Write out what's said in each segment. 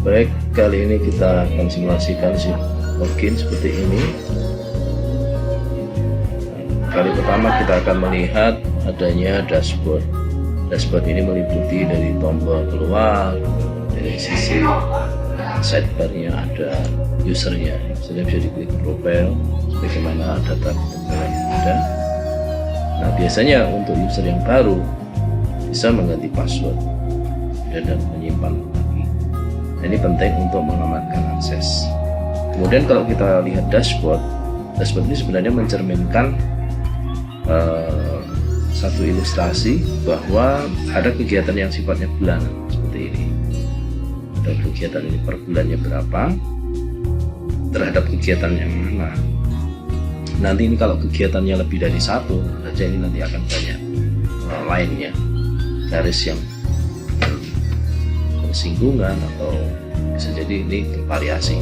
Baik, kali ini kita akan simulasikan login seperti ini. Kali pertama kita akan melihat adanya dashboard. Dashboard ini meliputi dari tombol keluar, dari sisi sidebar-nya ada usernya, misalnya bisa diklik profile, bagaimana data yang ada. Nah, biasanya untuk user yang baru bisa mengganti password dan menyimpan lagi. Nah, ini penting untuk mengamankan akses. Kemudian kalau kita lihat dashboard ini sebenarnya mencerminkan satu ilustrasi bahwa ada kegiatan yang sifatnya bulanan seperti ini. Ada kegiatan ini per bulannya berapa terhadap kegiatan yang mana. Nanti ini kalau kegiatannya lebih dari satu saja, ini nanti akan banyak lainnya, garis yang bersinggungan atau bisa jadi ini bervariasi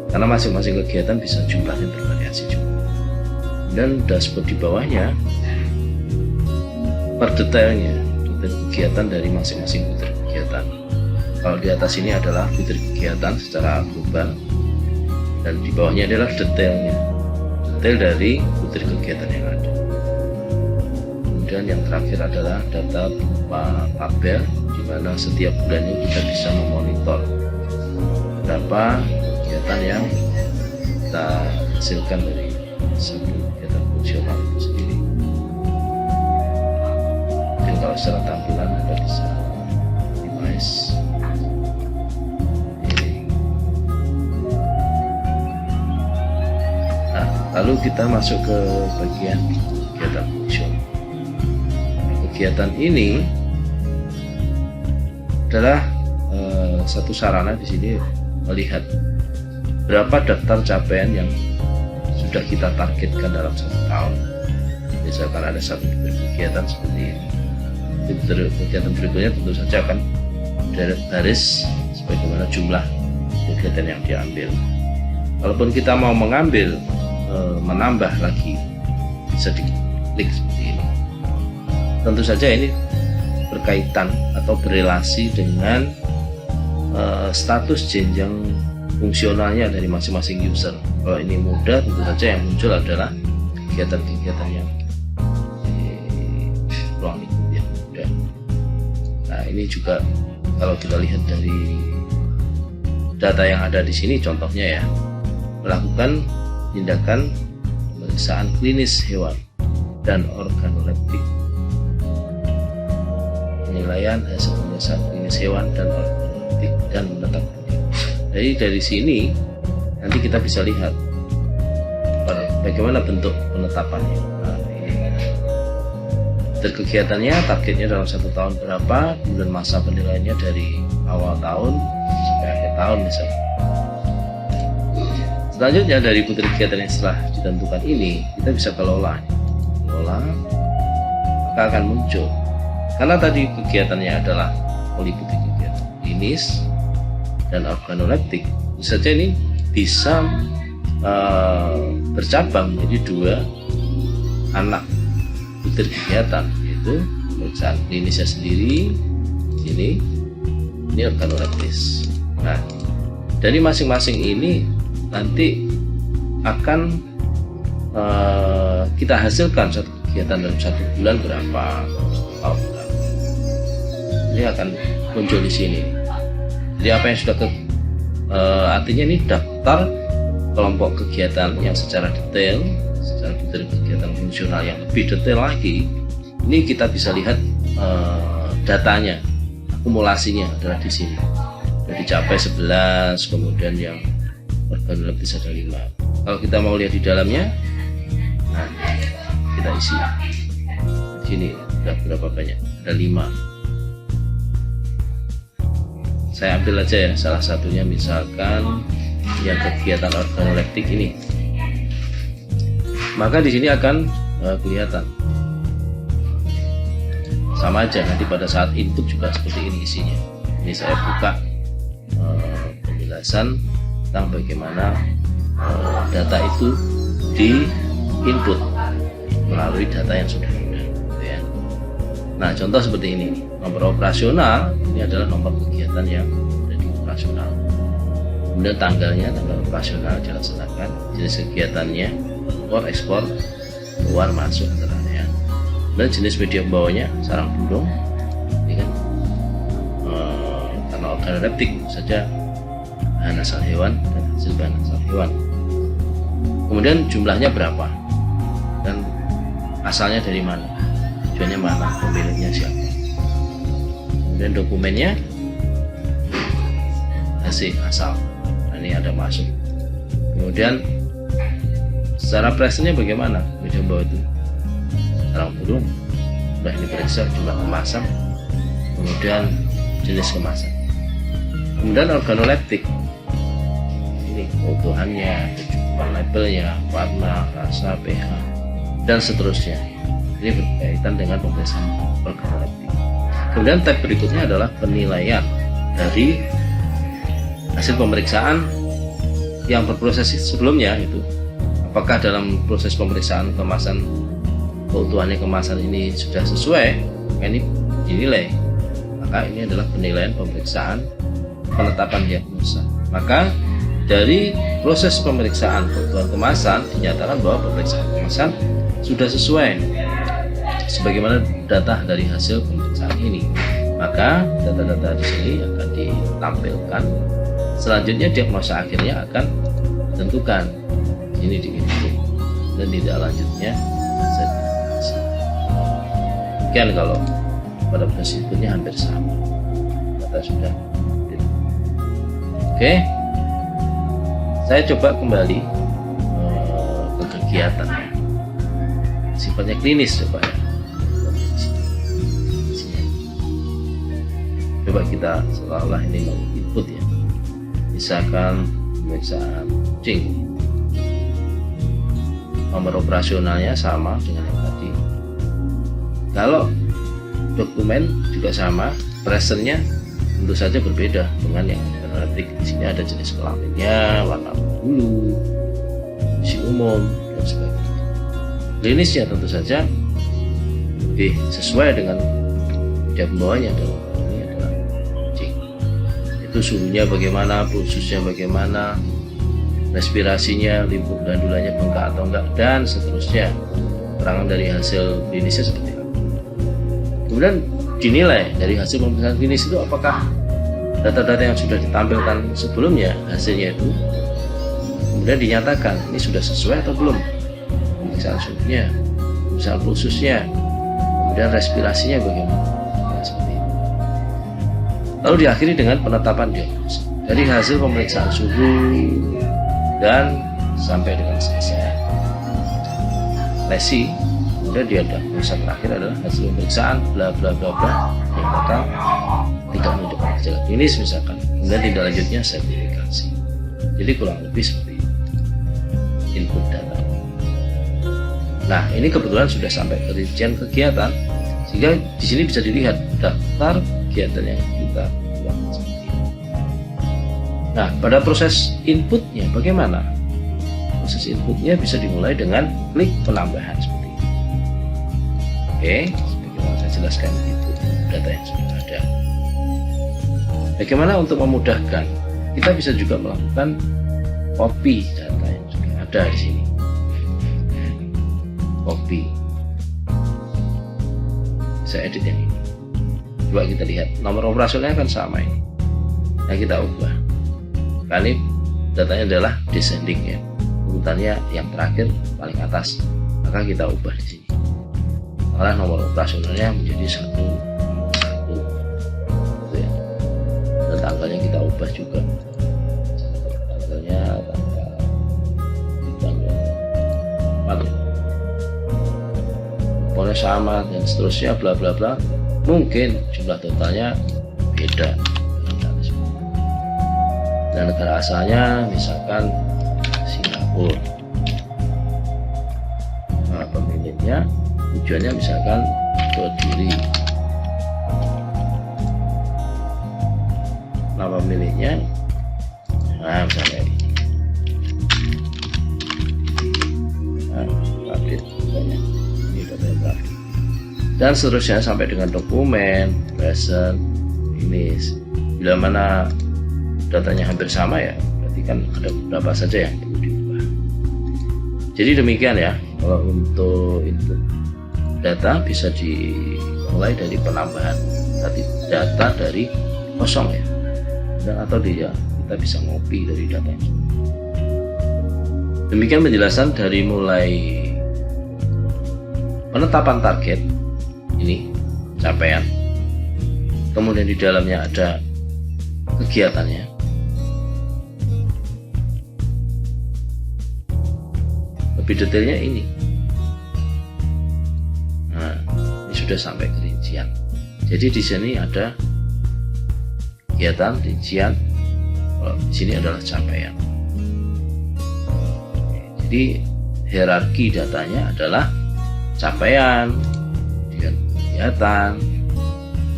karena masing-masing kegiatan bisa jumlahnya bervariasi juga. Dan dashboard di bawahnya per detail kegiatan dari masing-masing butir kegiatan. Kalau di atas ini adalah butir kegiatan secara global dan di bawahnya adalah detail dari butir kegiatan yang ada. Kemudian yang terakhir adalah data berupa tabel, di mana setiap bulannya kita bisa memonitor berapa kegiatan yang kita hasilkan dari satu kegiatan fungsional itu sendiri. Dan kalau secara tampilan Anda bisa device ini. Nah, lalu kita masuk ke bagian kegiatan fungsional. Kegiatan ini adalah satu sarana di sini melihat berapa daftar capaian yang sudah kita targetkan dalam satu tahun. Misalkan ada satu kegiatan seperti ini, kegiatan berikutnya tentu saja akan baris sebagaimana jumlah kegiatan yang diambil. Kalaupun kita mau mengambil menambah lagi, bisa diklik seperti ini. Tentu saja ini berkaitan atau berelasi dengan status jenjang fungsionalnya dari masing-masing user. Kalau ini mudah, tentu saja yang muncul adalah kegiatan-kegiatan yang di ruang lingkup yang mudah. Nah, ini juga kalau kita lihat dari data yang ada di sini, contohnya ya, melakukan tindakan pemeriksaan klinis hewan dan organoleptik, penilaian hasil pemeriksaan klinis hewan dan organoleptik dan menetapkan. Jadi dari sini nanti kita bisa lihat bagaimana bentuk penetapannya. Nah, ini kegiatannya, targetnya dalam satu tahun berapa, kemudian masa penilaiannya dari awal tahun sampai akhir tahun misalnya. Selanjutnya dari butir kegiatan yang setelah ditentukan ini, kita bisa kelola, maka akan muncul. Karena tadi kegiatannya adalah meliputi kegiatan klinis dan organoleptik, saja ini bisa bercabang menjadi dua anak butir kegiatan, yaitu pemeriksaan klinisnya sendiri, ini organoleptis. Nah, dari masing-masing ini nanti akan kita hasilkan satu kegiatan dalam satu bulan berapa, tahun berapa. Ini akan muncul di sini. Jadi apa yang sudah artinya ini daftar kelompok kegiatan yang secara detail, secara detail kegiatan fungsional yang lebih detail lagi. Ini kita bisa lihat datanya, akumulasinya adalah di sini. Jadi capai 11, kemudian yang organoleptis ada 5. Kalau kita mau lihat di dalamnya, nah kita isi di sini ada berapa banyak, ada 5. Saya ambil aja ya salah satunya, misalkan yang kegiatan organoleptik ini, maka di sini akan kelihatan sama aja. Nanti pada saat input juga seperti ini isinya. Ini saya buka penjelasan tentang bagaimana data itu di input melalui data yang sudah ada, ya. Nah, contoh seperti ini, nomor operasional ini adalah nomor kegiatan yang ada di operasional. Kemudian tanggalnya, tanggal operasional dilaksanakan, jenis kegiatannya, impor, ekspor, keluar, masuk, antara lainnya. Dan jenis media pembawanya sarang burung, ini kan karena organoleptik saja, bahan asal hewan dan hasil bahan asal hewan. Kemudian jumlahnya berapa dan asalnya dari mana, tujuannya mana, pemiliknya siapa. Kemudian dokumennya hasil asal, nah, ini ada masuk. Kemudian secara presentnya bagaimana media pembawa itu, sarang burung, sudah ini periksa jumlah kemasan, kemudian jenis kemasan. Kemudian organoleptik, ini keutuhannya, labelnya, warna, rasa, pH, dan seterusnya. Ini berkaitan dengan pemeriksaan organoleptik. Kemudian tab berikutnya adalah penilaian dari hasil pemeriksaan yang berproses sebelumnya itu. Apakah dalam proses pemeriksaan kemasan, keutuhannya kemasan ini sudah sesuai, ini dinilai. Maka ini adalah penilaian pemeriksaan penetapan diagnosa. Maka dari proses pemeriksaan keutuhan kemasan dinyatakan bahwa pemeriksaan kemasan sudah sesuai sebagaimana data dari hasil pemeriksaan ini. Maka data-data di sini akan ditampilkan. Selanjutnya diagnosa akhirnya akan ditentukan. Ini di input dan tidak lanjutnya sertifikasi. Demikian kalau pada proses inputnya hampir sama. Data sudah. Oke. Saya coba kembali ke kegiatan. Sifatnya klinis coba ya. Coba kita seolah-olah ini mau input ya. Misalkan pemeriksaan kucing. Nomor operasionalnya sama dengan yang tadi. Kalau dokumen juga sama, presentnya tentu saja berbeda dengan yang organoleptik. Di sini ada jenis kelaminnya, warna bulu, isi umum, dan sebagainya. Klinisnya tentu saja lebih sesuai dengan media pembawanya, dalam hal ini adalah kucing. Itu suhunya bagaimana, pulsusnya bagaimana, respirasinya, limbuk glandulanya bengkak atau enggak, dan seterusnya. Keterangan dari hasil klinisnya seperti apa. Kemudian dinilai dari hasil pemeriksaan klinis itu apakah data-data yang sudah ditampilkan sebelumnya hasilnya itu kemudian dinyatakan ini sudah sesuai atau belum. Pemeriksaan suhunya, pemeriksaan pulsusnya, kemudian respirasinya bagaimana. Nah, seperti itu. Lalu diakhiri dengan penetapan diagnosa. Dari hasil pemeriksaan suhu dan sampai dengan selesai lesi, kemudian diagnosa terakhir adalah hasil pemeriksaan bla bla bla bla yang total tidak menunjukkan gejala klinis misalkan, kemudian tindak lanjutnya sertifikasi. Jadi kurang lebih seperti itu input data. Nah, ini kebetulan sudah sampai ke rincian kegiatan, sehingga di sini bisa dilihat daftar kegiatan yang kita buat seperti ini. Nah, pada proses inputnya bagaimana? Proses inputnya bisa dimulai dengan klik penambahan seperti ini. Oke, sebagaimana saya jelaskan itu data yang sudah ada. Bagaimana untuk memudahkan? Kita bisa juga melakukan copy data yang sudah ada di sini. Copy. Bisa edit yang ini. Coba kita lihat nomor operasionalnya kan sama ini. Nah, kita ubah. Kali datanya adalah descending ya, urutannya yang terakhir paling atas, maka kita ubah di sini. Malah nomor operasionalnya menjadi 101 gitu ya. Dan tanggalnya kita ubah juga. Tanggalnya tanggal 4 ya. Pokoknya sama dan seterusnya bla bla bla. Mungkin jumlah totalnya beda. Dan negara asalnya misalkan Singapura. Nah, pemiliknya tujuannya misalkan Kediri. Nama pemiliknya misalnya ini. Ini data. Dan seterusnya sampai dengan dokumen, present, ini bila mana datanya hampir sama ya, berarti kan ada beberapa saja yang perlu diubah. Jadi demikian ya, kalau untuk input data bisa dimulai dari penambahan data dari kosong ya, dan atau kita bisa ngopi dari datanya. Demikian penjelasan dari mulai penetapan target ini, capaian, kemudian di dalamnya ada kegiatannya, lebih detailnya ini. Nah, ini sudah sampai ke rincian. Jadi di sini ada kegiatan, rincian, kalau di sini adalah capaian. Jadi hierarki datanya adalah capaian, kemudian kegiatan,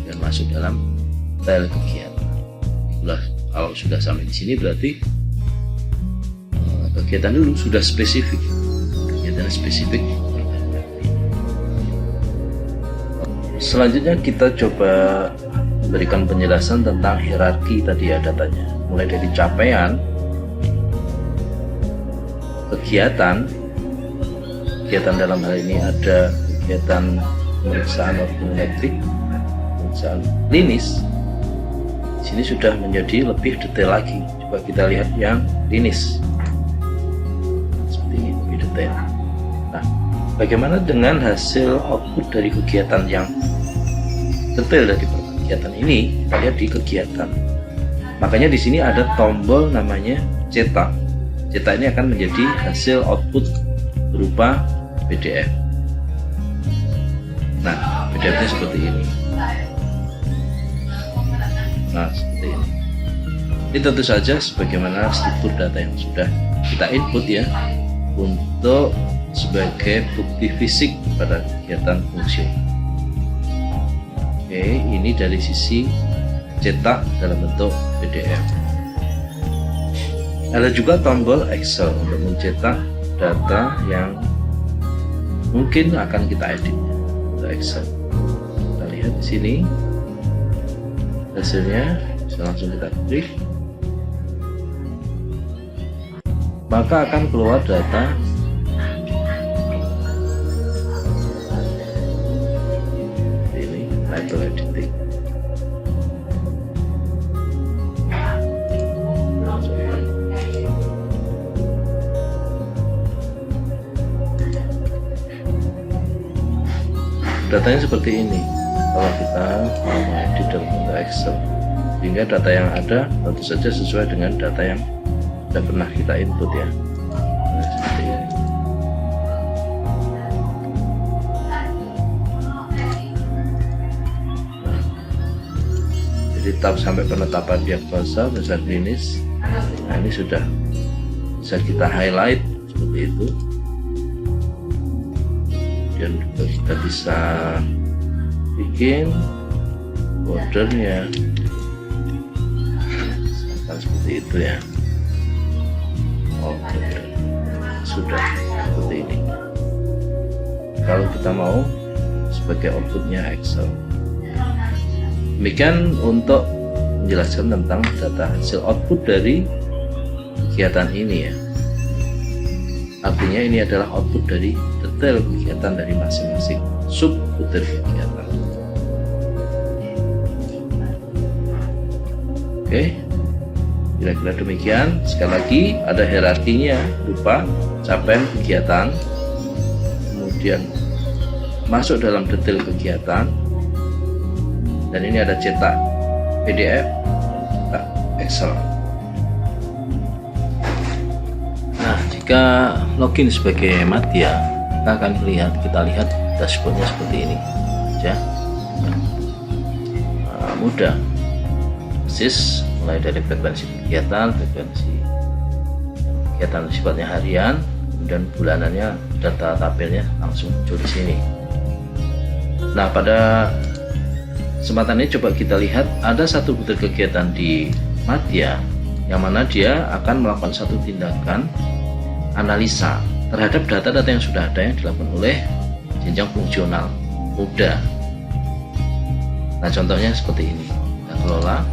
dan masuk dalam detail kegiatan. Itulah, kalau sudah sampai di sini berarti kegiatan dulu sudah spesifik, kegiatan spesifik. Selanjutnya kita coba memberikan penjelasan tentang hierarki tadi ya datanya, mulai dari capaian, kegiatan dalam hal ini ada kegiatan pemeriksaan organometrik, pemeriksaan klinis. Di sini sudah menjadi lebih detail lagi. Coba kita lihat yang klinis. Seperti ini, lebih detail. Nah, bagaimana dengan hasil output dari kegiatan yang detail dari kegiatan ini? Kita lihat di kegiatan. Makanya di sini ada tombol namanya cetak. Cetak ini akan menjadi hasil output berupa PDF. Nah, PDF-nya seperti ini. Nah, seperti ini. Ini tentu saja sebagaimana struktur data yang sudah kita input ya, untuk sebagai bukti fisik pada kegiatan fungsional. Oke, ini dari sisi cetak dalam bentuk PDF. Ada juga tombol Excel untuk mencetak data yang mungkin akan kita edit ke Excel. Kita lihat di sini hasilnya, bisa langsung kita klik, maka akan keluar data ini, title editing. Datanya seperti ini kalau kita mau edit dalam bentuk Excel, sehingga data yang ada tentu saja sesuai dengan data yang sudah pernah kita input ya. Nah, seperti ini. Nah, jadi tab sampai penetapan diagnosa dasar klinis. Nah, ini sudah bisa kita highlight seperti itu. Dan kita bisa bikin bordernya seperti itu ya. Oke, sudah seperti ini. Kalau kita mau sebagai outputnya Excel. Demikian untuk menjelaskan tentang data hasil output dari kegiatan ini ya. Artinya ini adalah output dari detail kegiatan dari masing-masing sub detail kegiatan. Oke, kira-kira demikian. Sekali lagi ada hierarkinya berupa capaian kegiatan, kemudian masuk dalam detail kegiatan, dan ini ada cetak PDF, cetak Excel. Nah, jika login sebagai Madya, kita lihat dashboardnya seperti ini ya. Mudah, persis mulai dari frekuensi kegiatan sifatnya harian, kemudian bulanannya, data tabelnya langsung muncul di sini. Nah, pada kesempatan ini coba kita lihat ada satu butir kegiatan di Madya yang mana dia akan melakukan satu tindakan analisa terhadap data-data yang sudah ada yang dilakukan oleh jenjang fungsional muda. Nah, contohnya seperti ini. Kita kelola.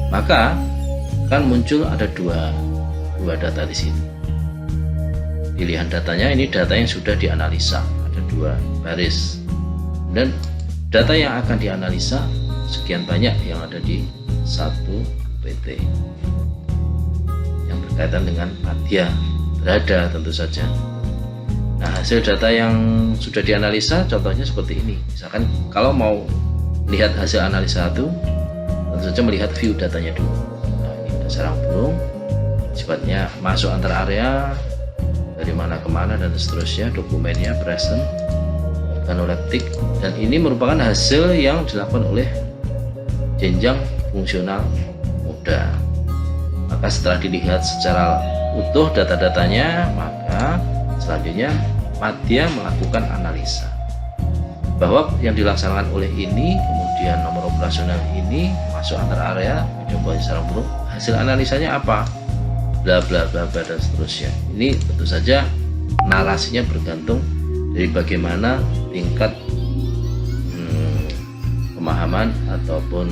Maka kan muncul ada dua data di sini. Pilihan datanya ini data yang sudah dianalisa, ada 2 baris. Dan data yang akan dianalisa sekian banyak yang ada di satu PT yang berkaitan dengan madya berada tentu saja. Nah, hasil data yang sudah dianalisa contohnya seperti ini. Misalkan kalau mau lihat hasil analisa itu, tentu saja melihat view datanya dulu. Nah, ini ada sarang burung, sifatnya masuk antar area, dari mana ke mana dan seterusnya, dokumennya present, organoleptik, dan ini merupakan hasil yang dilakukan oleh jenjang fungsional muda. Maka setelah dilihat secara utuh data-datanya, maka selanjutnya madya melakukan analisa bahwa yang dilaksanakan oleh ini, kemudian nomor operasional ini masuk antar area, mencoba sarang burung, hasil analisanya apa, bla bla bla bla dan seterusnya. Ini tentu saja narasinya bergantung dari bagaimana tingkat pemahaman ataupun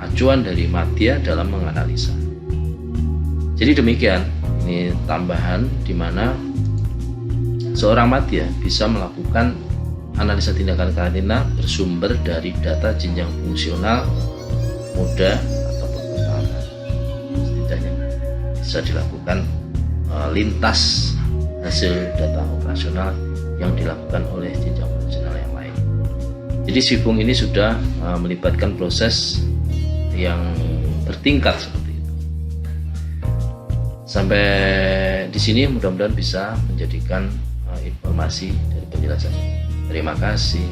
acuan dari madya dalam menganalisa. Jadi demikian, ini tambahan di mana seorang madya bisa melakukan analisa tindakan karantina bersumber dari data jenjang fungsional muda ataupun pertama. Setidaknya bisa dilakukan lintas hasil data operasional yang dilakukan oleh jenjang fungsional yang lain. Jadi SIFUNG ini sudah melibatkan proses yang bertingkat seperti itu. Sampai di sini mudah-mudahan bisa menjadikan informasi dari penjelasan. Terima kasih.